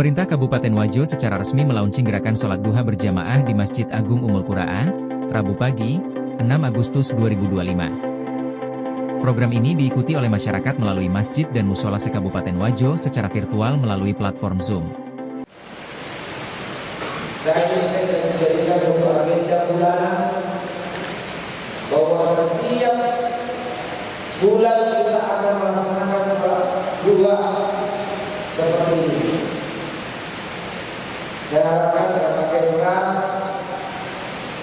Pemerintah Kabupaten Wajo secara resmi melaunching gerakan sholat duha berjamaah di Masjid Agung Ummul Qura'a, Rabu pagi, 6 Agustus 2025. Program ini diikuti oleh masyarakat melalui masjid dan musola se-Kabupaten Wajo secara virtual melalui platform Zoom. Saya ingin menjadikan suatu agenda bulanan bahwa setiap bulan kita akan melaksanakan sholat duha seperti ini. Saya harapkan Bapak Kesra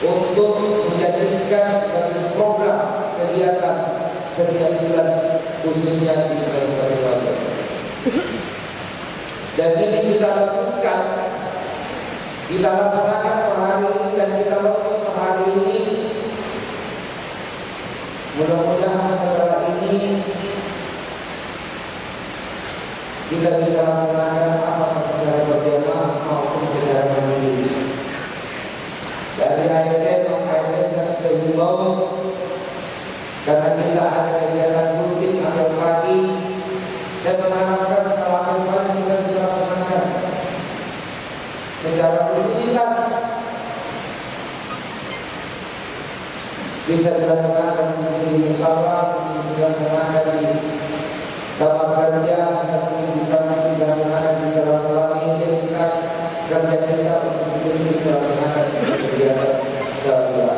untuk menjadikan sebagai program kegiatan setiap bulan khususnya di Kabupaten Wajo. Dan ini kita lakukan, kita laksanakan per hari ini dan kita laksanakan per hari ini. Mudah-mudahan setelah ini kita bisa laksanakan apakah secara berjamaah maupun secara mandiri. Dari ASN saya sudah himbau karena kita ada kegiatan rutin apel pagi. Saya mengharapkan setelah apel pagi kita bisa laksanakan secara rutinitas, bisa dilaksanakan di musyawarah, bisa dilaksanakan di tempat kerja, bisa dilaksanakan di salah-salah media kita, kerja kita untuk bisa dilaksanakan kegiatan sholat duha.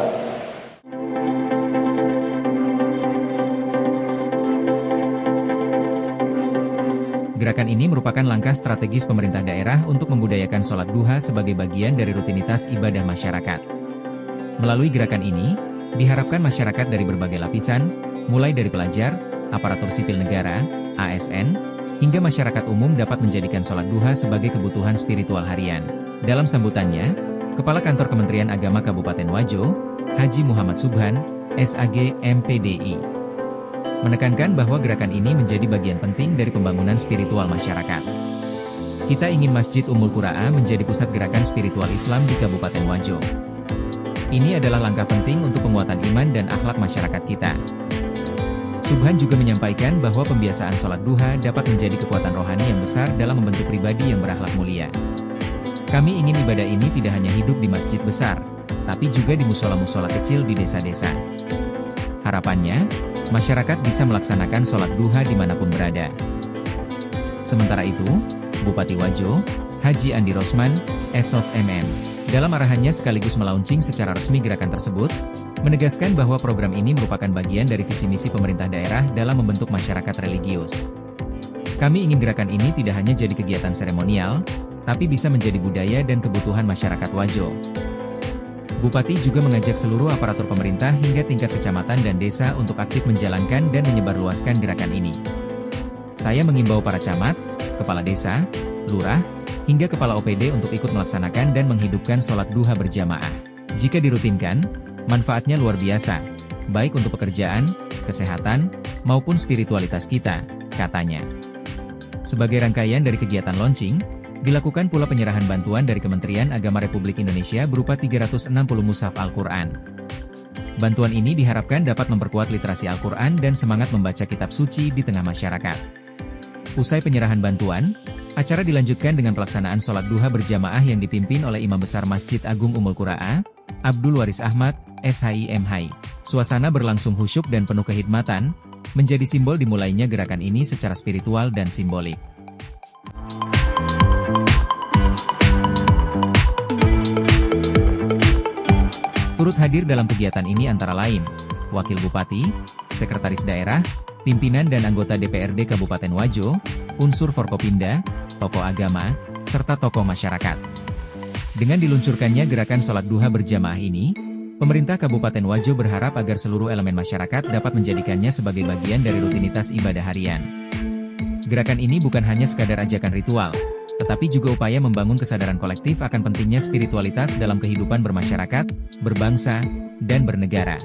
Gerakan ini merupakan langkah strategis pemerintah daerah untuk membudayakan sholat duha sebagai bagian dari rutinitas ibadah masyarakat. Melalui gerakan ini, diharapkan masyarakat dari berbagai lapisan, mulai dari pelajar, aparatur sipil negara, ASN, hingga masyarakat umum dapat menjadikan sholat duha sebagai kebutuhan spiritual harian. Dalam sambutannya, Kepala Kantor Kementerian Agama Kabupaten Wajo, Haji Muhammad Subhan, SAG, MPDI, menekankan bahwa gerakan ini menjadi bagian penting dari pembangunan spiritual masyarakat. Kita ingin Masjid Ummul Qura'a menjadi pusat gerakan spiritual Islam di Kabupaten Wajo. Ini adalah langkah penting untuk penguatan iman dan akhlak masyarakat kita. Subhan juga menyampaikan bahwa pembiasaan sholat duha dapat menjadi kekuatan rohani yang besar dalam membentuk pribadi yang berakhlak mulia. Kami ingin ibadah ini tidak hanya hidup di masjid besar, tapi juga di musola-musola kecil di desa-desa. Harapannya, masyarakat bisa melaksanakan sholat duha dimanapun berada. Sementara itu, Bupati Wajo, Haji Andi Rosman, Esos MM, dalam arahannya sekaligus melaunching secara resmi gerakan tersebut, menegaskan bahwa program ini merupakan bagian dari visi misi pemerintah daerah dalam membentuk masyarakat religius. Kami ingin gerakan ini tidak hanya jadi kegiatan seremonial, tapi bisa menjadi budaya dan kebutuhan masyarakat Wajo. Bupati juga mengajak seluruh aparatur pemerintah hingga tingkat kecamatan dan desa untuk aktif menjalankan dan menyebarluaskan gerakan ini. Saya mengimbau para camat, kepala desa, lurah, hingga kepala OPD untuk ikut melaksanakan dan menghidupkan sholat duha berjamaah. Jika dirutinkan, manfaatnya luar biasa, baik untuk pekerjaan, kesehatan, maupun spiritualitas kita, katanya. Sebagai rangkaian dari kegiatan launching, dilakukan pula penyerahan bantuan dari Kementerian Agama Republik Indonesia berupa 360 mushaf Al-Quran. Bantuan ini diharapkan dapat memperkuat literasi Al-Quran dan semangat membaca kitab suci di tengah masyarakat. Usai penyerahan bantuan, acara dilanjutkan dengan pelaksanaan sholat duha berjamaah yang dipimpin oleh Imam Besar Masjid Agung Ummul Qura'a, Abdul Waris Ahmad, SHIMHI. Suasana berlangsung khusyuk dan penuh kehidmatan, menjadi simbol dimulainya gerakan ini secara spiritual dan simbolik. Turut hadir dalam kegiatan ini antara lain, Wakil Bupati, Sekretaris Daerah, pimpinan dan anggota DPRD Kabupaten Wajo, unsur Forkopimda, tokoh agama, serta tokoh masyarakat. Dengan diluncurkannya gerakan sholat duha berjamaah ini, pemerintah Kabupaten Wajo berharap agar seluruh elemen masyarakat dapat menjadikannya sebagai bagian dari rutinitas ibadah harian. Gerakan ini bukan hanya sekadar ajakan ritual, tetapi juga upaya membangun kesadaran kolektif akan pentingnya spiritualitas dalam kehidupan bermasyarakat, berbangsa, dan bernegara.